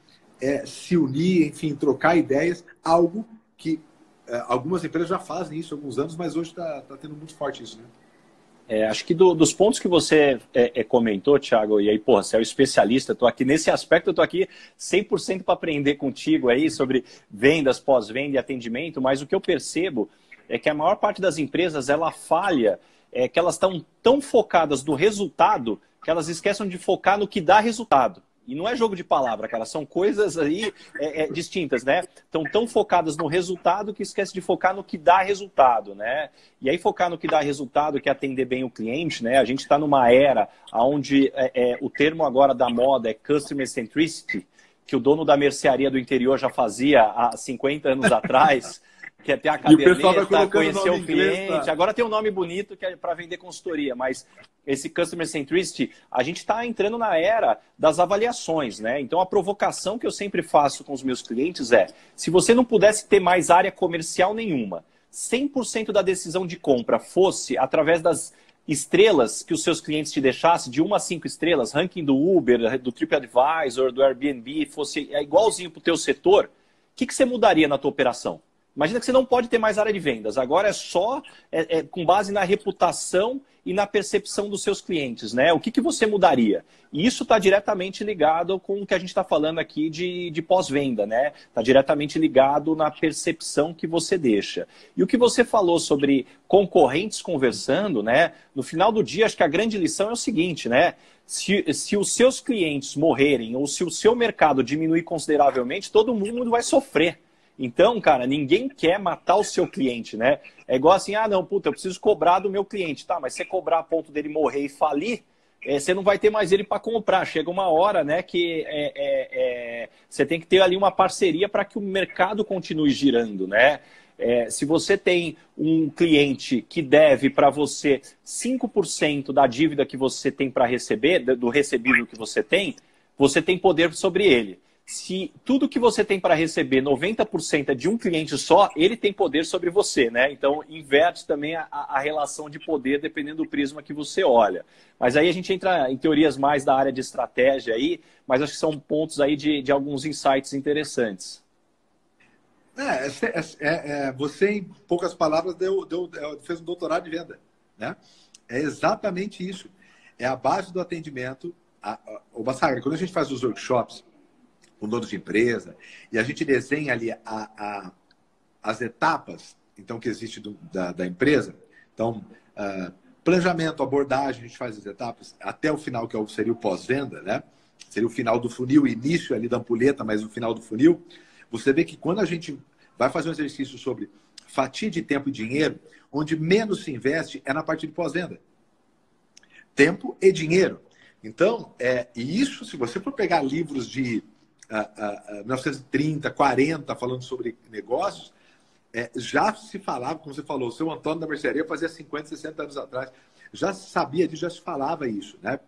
se unir, enfim, trocar ideias, algo que algumas empresas já fazem isso há alguns anos, mas hoje está tendo muito forte isso, né? Acho que dos pontos que você comentou, Thiago, e aí, porra, você é o especialista, tô aqui nesse aspecto, eu tô aqui 100% para aprender contigo aí sobre vendas, pós-venda e atendimento, mas o que eu percebo é que a maior parte das empresas, ela falha, que elas estão tão focadas no resultado que elas esquecem de focar no que dá resultado. E não é jogo de palavra, cara, são coisas aí distintas, né? Estão tão focadas no resultado que esquece de focar no que dá resultado, né? E aí focar no que dá resultado, que é atender bem o cliente, né? A gente está numa era onde o termo agora da moda é Customer Centricity, que o dono da mercearia do interior já fazia há 50 anos atrás, quer ter a E o pessoal vai caderneta, colocando conhecer nome o em inglês, cliente. tá? Agora tem um nome bonito que é para vender consultoria, mas esse Customer Centricity, a gente está entrando na era das avaliações, né? Então a provocação que eu sempre faço com os meus clientes é, se você não pudesse ter mais área comercial nenhuma, 100% da decisão de compra fosse através das estrelas que os seus clientes te deixassem, de 1 a 5 estrelas, ranking do Uber, do TripAdvisor, do Airbnb, fosse igualzinho para o teu setor, o que você mudaria na tua operação? Imagina que você não pode ter mais área de vendas. Agora é só com base na reputação e na percepção dos seus clientes, né? O que você mudaria? E isso está diretamente ligado com o que a gente está falando aqui de pós-venda, né? Está diretamente ligado na percepção que você deixa. E o que você falou sobre concorrentes conversando, né? No final do dia, acho que a grande lição é o seguinte, né? Se os seus clientes morrerem ou se o seu mercado diminuir consideravelmente, todo mundo vai sofrer. Então, cara, ninguém quer matar o seu cliente, né? É igual assim, ah, não, puta, eu preciso cobrar do meu cliente. Tá, mas se você cobrar a ponto dele morrer e falir, você não vai ter mais ele para comprar. Chega uma hora, né, que você tem que ter ali uma parceria para que o mercado continue girando, né? Se você tem um cliente que deve para você 5% da dívida que você tem para receber, do recebível que você tem poder sobre ele. Se tudo que você tem para receber, 90% é de um cliente só, ele tem poder sobre você, né? Então, inverte também a relação de poder dependendo do prisma que você olha. Mas aí a gente entra em teorias mais da área de estratégia aí, mas acho que são pontos aí de alguns insights interessantes. Você, em poucas palavras, fez um doutorado de venda, né? É exatamente isso. É a base do atendimento. O Bassagra, quando a gente faz os workshops com donos de empresa, e a gente desenha ali as etapas então, que existe da empresa. Então, planejamento, abordagem, a gente faz as etapas até o final, que seria o pós-venda, né? Seria o final do funil, o início ali da ampulheta, mas o final do funil. Você vê que quando a gente vai fazer um exercício sobre fatia de tempo e dinheiro, onde menos se investe é na parte de pós-venda. Tempo e dinheiro. Então, e isso, se você for pegar livros de 1930, 40, falando sobre negócios, já se falava, como você falou, o seu Antônio da mercearia fazia 50, 60 anos atrás, já se sabia disso, já se falava isso, né?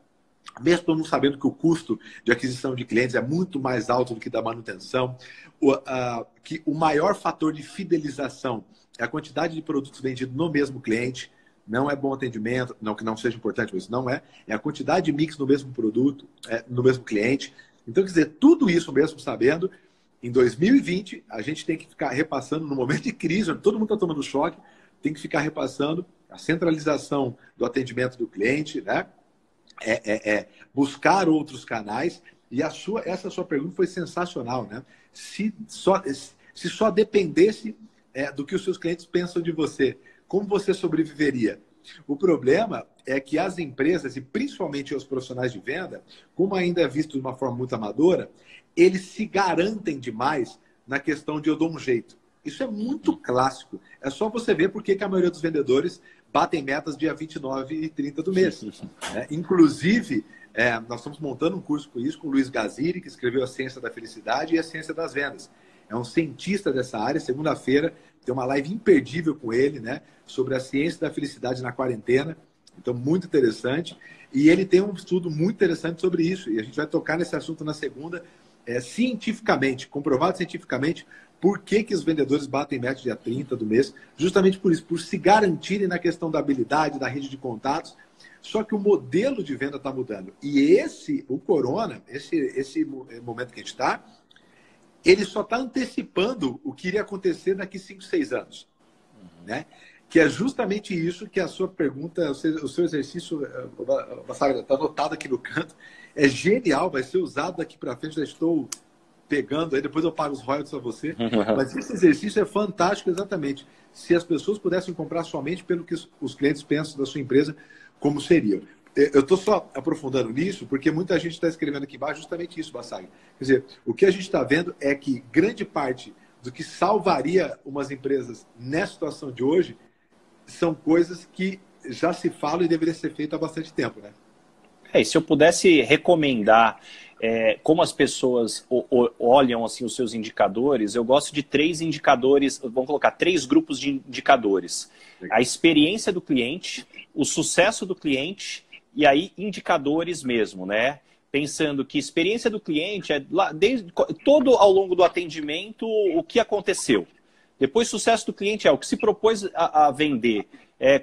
Mesmo todo mundo sabendo que o custo de aquisição de clientes é muito mais alto do que da manutenção, que o maior fator de fidelização é a quantidade de produtos vendidos no mesmo cliente. Não é bom atendimento, não que não seja importante, mas não é. É a quantidade de mix no mesmo produto, no mesmo cliente. Então, quer dizer, tudo isso mesmo sabendo, em 2020, a gente tem que ficar repassando, no momento de crise, onde todo mundo está tomando choque, tem que ficar repassando a centralização do atendimento do cliente, né? Buscar outros canais. E essa sua pergunta foi sensacional, né? Se só dependesse do que os seus clientes pensam de você, como você sobreviveria? O problema é que as empresas, e principalmente os profissionais de venda, como ainda é visto de uma forma muito amadora, eles se garantem demais na questão de eu dou um jeito. Isso é muito clássico. É só você ver por que a maioria dos vendedores batem metas dia 29 e 30 do mês. Né? Inclusive, nós estamos montando um curso com isso, com o Luiz Gaziri, que escreveu A Ciência da Felicidade e A Ciência das Vendas. É um cientista dessa área. Segunda-feira tem uma live imperdível com ele, né, sobre a ciência da felicidade na quarentena. Então, muito interessante. E ele tem um estudo muito interessante sobre isso. E a gente vai tocar nesse assunto na segunda, cientificamente, comprovado cientificamente, por que os vendedores batem meta dia 30 do mês. Justamente por isso, por se garantirem na questão da habilidade, da rede de contatos. Só que o modelo de venda está mudando. E o Corona, esse momento que a gente está, ele só está antecipando o que iria acontecer daqui 5, 6 anos. Né? Que é justamente isso que a sua pergunta, o seu exercício, está anotado aqui no canto, é genial, vai ser usado daqui para frente, já estou pegando, aí depois eu pago os royalties a você. Mas esse exercício é fantástico exatamente. Se as pessoas pudessem comprar somente pelo que os clientes pensam da sua empresa, como seria. Eu estou só aprofundando nisso, porque muita gente está escrevendo aqui embaixo justamente isso, Bassagra. Quer dizer, o que a gente está vendo é que grande parte do que salvaria umas empresas nessa situação de hoje são coisas que já se falam e deveria ser feito há bastante tempo, né? E se eu pudesse recomendar como as pessoas olham assim, os seus indicadores, eu gosto de 3 indicadores, vamos colocar 3 grupos de indicadores. A experiência do cliente, o sucesso do cliente e aí indicadores mesmo, né? Pensando que experiência do cliente é todo ao longo do atendimento o que aconteceu. Depois, sucesso do cliente é o que se propôs a vender.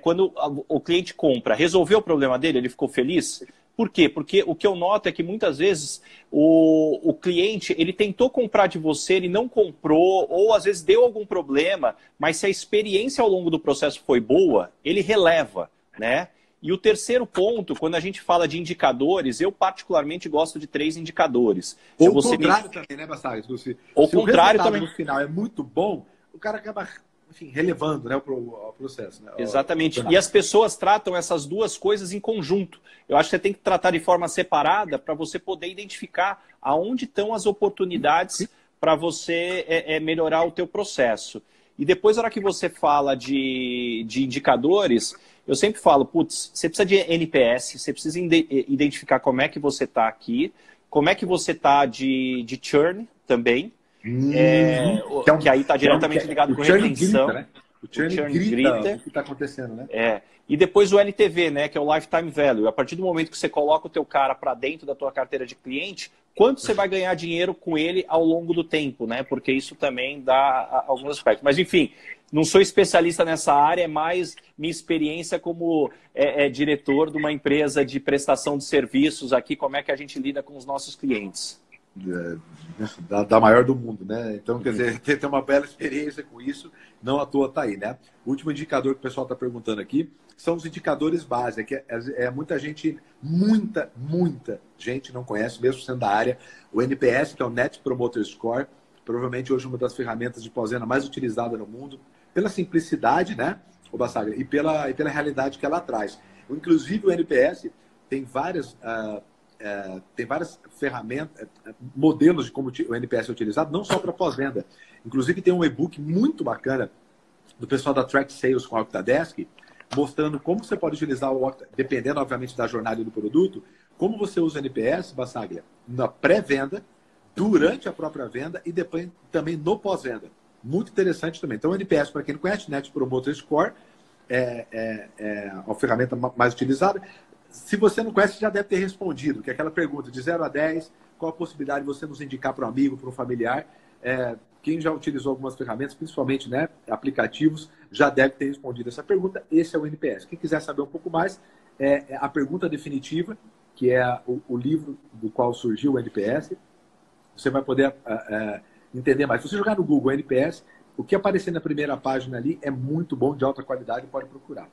Quando o cliente compra, resolveu o problema dele, ele ficou feliz? Por quê? Porque o que eu noto é que muitas vezes o cliente ele tentou comprar de você, ele não comprou, ou às vezes deu algum problema, mas se a experiência ao longo do processo foi boa, ele releva, né? E o terceiro ponto, quando a gente fala de indicadores, eu particularmente gosto de 3 indicadores. Ou o contrário também, né, Bassares? Se o resultado também no final é muito bom, o cara acaba, enfim, relevando, né, o processo. Né? Exatamente. E as pessoas tratam essas duas coisas em conjunto. Eu acho que você tem que tratar de forma separada para você poder identificar aonde estão as oportunidades para você melhorar o teu processo. E depois, na hora que você fala de indicadores, eu sempre falo, putz, você precisa de NPS, você precisa identificar como é que você está aqui, como é que você está de churn também, que aí está diretamente ligado com retenção. Grita, né? O churn grita o que está acontecendo, né? E depois o LTV, né, que é o Lifetime Value. A partir do momento que você coloca o teu cara para dentro da tua carteira de cliente, quanto você vai ganhar dinheiro com ele ao longo do tempo, né? Porque isso também dá alguns aspectos. Mas, enfim, não sou especialista nessa área, é mais minha experiência como diretor de uma empresa de prestação de serviços aqui, como é que a gente lida com os nossos clientes. Da maior do mundo, né? Então, quer dizer, tem uma bela experiência com isso, não à toa tá aí, né? O último indicador que o pessoal está perguntando aqui são os indicadores base, que muita gente não conhece, mesmo sendo da área. O NPS, que é o Net Promoter Score, provavelmente hoje uma das ferramentas de pós-venda mais utilizada no mundo, pela simplicidade, né, o Bassagra, e pela realidade que ela traz. Inclusive, o NPS tem várias ferramentas, modelos de como o NPS é utilizado, não só para pós-venda. Inclusive, tem um e-book muito bacana do pessoal da Track Sales com a Octadesk, mostrando como você pode utilizar o Octadesk, dependendo, obviamente, da jornada do produto, como você usa o NPS, Bassagra, na pré-venda, durante a própria venda e depois também no pós-venda. Muito interessante também. Então, o NPS, para quem não conhece, Net Promoter Score, é a ferramenta mais utilizada. Se você não conhece, já deve ter respondido, que é aquela pergunta de 0 a 10, qual a possibilidade de você nos indicar para um amigo, para um familiar? Quem já utilizou algumas ferramentas, principalmente, né, aplicativos, já deve ter respondido essa pergunta. Esse é o NPS. Quem quiser saber um pouco mais, a pergunta definitiva, que é o livro do qual surgiu o NPS. Você vai poder entender mais. Se você jogar no Google NPS, o que aparecer na primeira página ali é muito bom, de alta qualidade, pode procurar.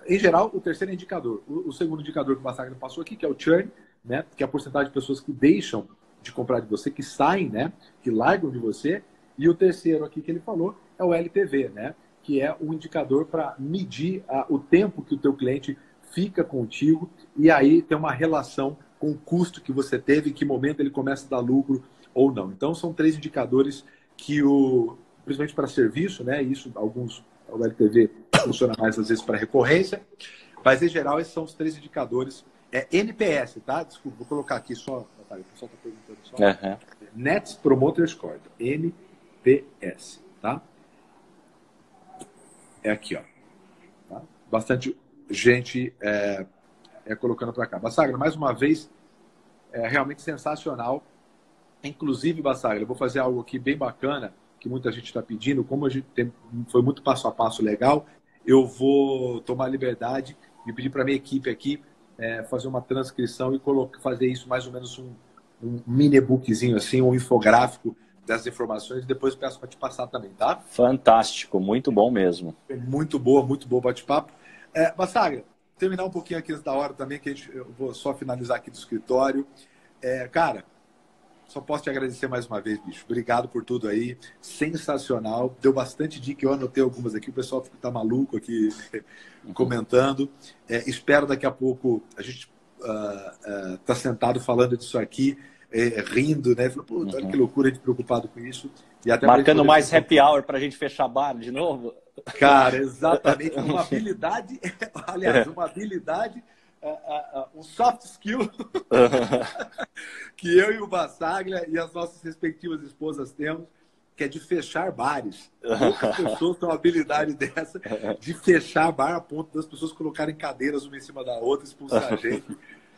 Em geral, o terceiro indicador. O segundo indicador que o Bassagra passou aqui, que é o churn, né, que é a porcentagem de pessoas que deixam de comprar de você, que saem, né, que largam de você. E o terceiro aqui que ele falou é o LTV, né, que é um indicador para medir o tempo que o teu cliente fica contigo e aí tem uma relação com o custo que você teve, em que momento ele começa a dar lucro ou não. Então, são 3 indicadores que, principalmente para serviço, né, isso, o LTV funciona mais às vezes para recorrência, mas em geral esses são os 3 indicadores. NPS, tá? Desculpa, vou colocar aqui só, o pessoal está perguntando só. Net Promoter Score, NPS, tá? É aqui, ó. Tá? Bastante gente colocando para cá. Bassagra, mais uma vez, realmente sensacional. Inclusive, Bassagra, eu vou fazer algo aqui bem bacana, que muita gente está pedindo. Como a gente foi muito passo a passo legal, eu vou tomar a liberdade de pedir para a minha equipe aqui fazer uma transcrição e fazer isso mais ou menos um mini e-bookzinho, assim, um infográfico das informações. Depois eu peço para te passar também, tá? Fantástico, muito bom mesmo. Muito bom o bate-papo. Bassagra, terminar um pouquinho aqui antes da hora também, que eu vou só finalizar aqui do escritório. Cara, só posso te agradecer mais uma vez, bicho. Obrigado por tudo aí. Sensacional. Deu bastante dica. Eu anotei algumas aqui. O pessoal tá maluco aqui comentando. Espero daqui a pouco a gente tá sentado falando disso aqui, rindo, né? Falando, olha que loucura, a gente preocupado com isso. E até marcando mais happy hour para a gente fechar bar de novo. Cara, exatamente. Uma habilidade, aliás, uma habilidade um soft skill que eu e o Bassaglia e as nossas respectivas esposas temos, que é de fechar bares. Poucas pessoas têm uma habilidade dessa de fechar bar a ponto das pessoas colocarem cadeiras uma em cima da outra, expulsar a gente.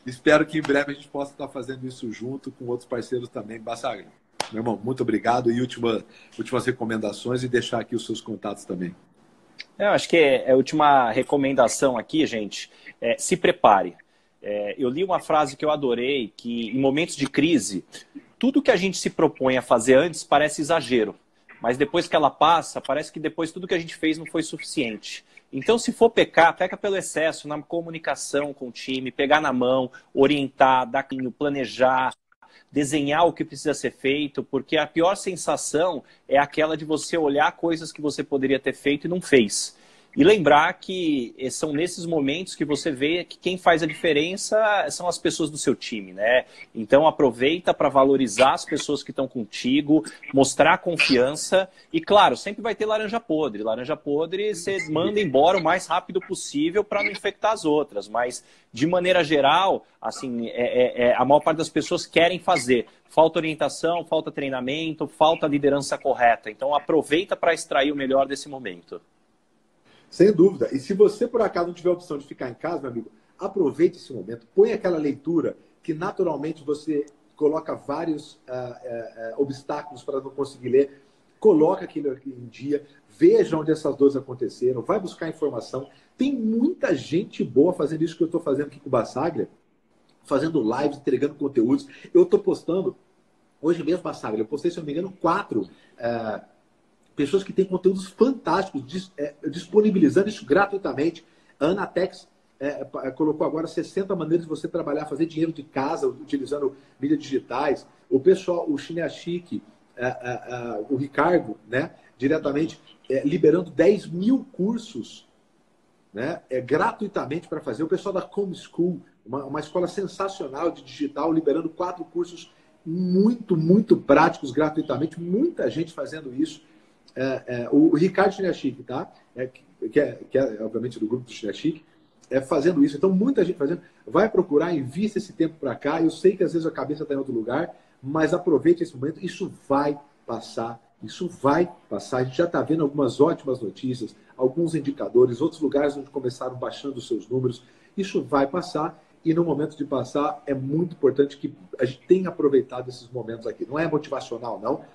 Espero que em breve a gente possa estar fazendo isso junto com outros parceiros também. Bassaglia, meu irmão, muito obrigado. E últimas recomendações e deixar aqui os seus contatos também. Eu acho que a última recomendação aqui, gente, se prepare. Eu li uma frase que eu adorei, que em momentos de crise, tudo que a gente se propõe a fazer antes parece exagero, mas depois que ela passa, parece que depois tudo que a gente fez não foi suficiente. Então, se for pecar, peca pelo excesso na comunicação com o time, pegar na mão, orientar, dar caminho, planejar, desenhar o que precisa ser feito, porque a pior sensação é aquela de você olhar coisas que você poderia ter feito e não fez. E lembrar que são nesses momentos que você vê que quem faz a diferença são as pessoas do seu time, né? Então aproveita para valorizar as pessoas que estão contigo, mostrar confiança e, claro, sempre vai ter laranja podre. Laranja podre você manda embora o mais rápido possível para não infectar as outras, mas de maneira geral, assim, a maior parte das pessoas querem fazer. Falta orientação, falta treinamento, falta liderança correta. Então aproveita para extrair o melhor desse momento. Sem dúvida. E se você, por acaso, não tiver a opção de ficar em casa, meu amigo, aproveite esse momento. Põe aquela leitura que, naturalmente, você coloca vários obstáculos para não conseguir ler. Coloca aquilo aqui em dia. Veja onde essas dores aconteceram. Vai buscar informação. Tem muita gente boa fazendo isso que eu estou fazendo aqui com o Bassaglia. Fazendo lives, entregando conteúdos. Eu estou postando... Hoje mesmo, Bassaglia, eu postei, se não me engano, 4... pessoas que têm conteúdos fantásticos, disponibilizando isso gratuitamente. A Anatex colocou agora 60 maneiras de você trabalhar, fazer dinheiro de casa, utilizando mídias digitais. O pessoal, o Chineachique, o Ricardo, né, diretamente, liberando 10 mil cursos, né, gratuitamente para fazer. O pessoal da Com School, uma escola sensacional de digital, liberando 4 cursos muito, muito práticos gratuitamente. Muita gente fazendo isso. O Ricardo Chineachique, tá? Que é, obviamente, do grupo do Chineachique, fazendo isso. Então, muita gente fazendo. Vai procurar, invista esse tempo para cá. Eu sei que às vezes a cabeça está em outro lugar, mas aproveite esse momento. Isso vai passar. Isso vai passar. A gente já está vendo algumas ótimas notícias, alguns indicadores, outros lugares onde começaram baixando os seus números. Isso vai passar. E no momento de passar, é muito importante que a gente tenha aproveitado esses momentos aqui. Não é motivacional, não.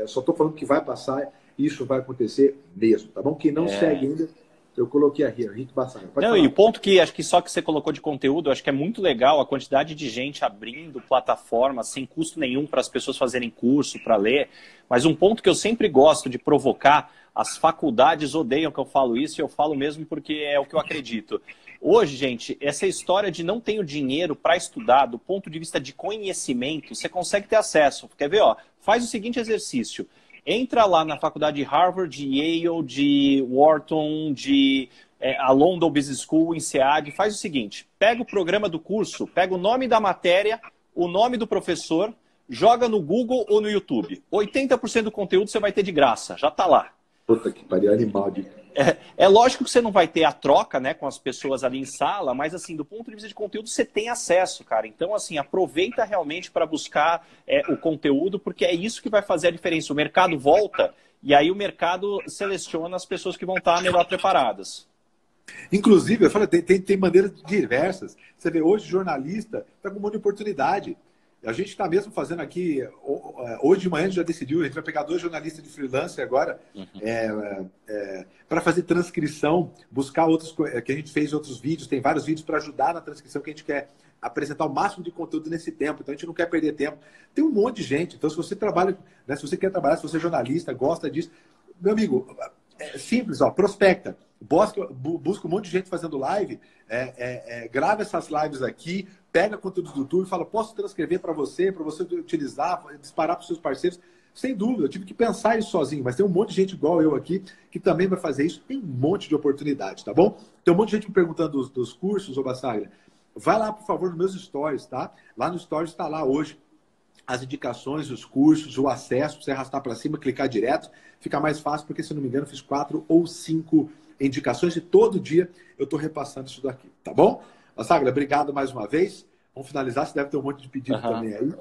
Só estou falando que vai passar, isso vai acontecer mesmo, tá bom? Quem não segue ainda, eu coloquei aqui, Henrique Bassaglia. Não, e o ponto que acho que só que você colocou de conteúdo, acho que é muito legal a quantidade de gente abrindo plataformas sem custo nenhum para as pessoas fazerem curso, para ler. Mas um ponto que eu sempre gosto de provocar, as faculdades odeiam que eu falo isso, e eu falo mesmo porque é o que eu acredito. Hoje, gente, essa história de não tenho dinheiro para estudar, do ponto de vista de conhecimento, você consegue ter acesso. Quer ver? Ó, faz o seguinte exercício. Entra lá na faculdade de Harvard, de Yale, de Wharton, de a London Business School, INSEAD. Faz o seguinte, pega o programa do curso, pega o nome da matéria, o nome do professor, joga no Google ou no YouTube. 80% do conteúdo você vai ter de graça, já está lá. Puta que pariu, animal de... É lógico que você não vai ter a troca, né, com as pessoas ali em sala, mas assim, do ponto de vista de conteúdo, você tem acesso, cara. Então, assim, aproveita realmente para buscar o conteúdo, porque é isso que vai fazer a diferença. O mercado volta e aí o mercado seleciona as pessoas que vão estar melhor preparadas. Inclusive, eu falo, tem maneiras diversas. Você vê, hoje, jornalista está com um monte de oportunidade. A gente está mesmo fazendo aqui, hoje de manhã a gente já decidiu, a gente vai pegar 2 jornalistas de freelance agora, para fazer transcrição, buscar outros, que a gente fez outros vídeos, tem vários vídeos para ajudar na transcrição, que a gente quer apresentar o máximo de conteúdo nesse tempo, então a gente não quer perder tempo. Tem um monte de gente, então se você trabalha, né, se você quer trabalhar, se você é jornalista, gosta disso, meu amigo, é simples, ó, prospecta. Busca um monte de gente fazendo live, grava essas lives aqui, pega conteúdo do YouTube e fala, posso transcrever para você utilizar, disparar para os seus parceiros? Sem dúvida, eu tive que pensar isso sozinho, mas tem um monte de gente igual eu aqui que também vai fazer isso, tem um monte de oportunidade, tá bom? Tem um monte de gente me perguntando dos cursos, ô Bassaglia. Vai lá, por favor, nos meus stories, tá? Lá no stories está lá hoje as indicações, os cursos, o acesso, para você arrastar para cima, clicar direto, fica mais fácil, porque se não me engano, eu fiz 4 ou 5 indicações e todo dia eu estou repassando isso daqui, tá bom? Sagla, obrigado mais uma vez. Vamos finalizar, você deve ter um monte de pedido também aí.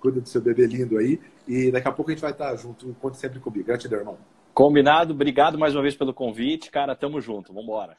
Cuida do seu bebê lindo aí. E daqui a pouco a gente vai estar junto. Conte sempre comigo. Gratidão, irmão. Combinado. Obrigado mais uma vez pelo convite. Cara, tamo junto. Vambora.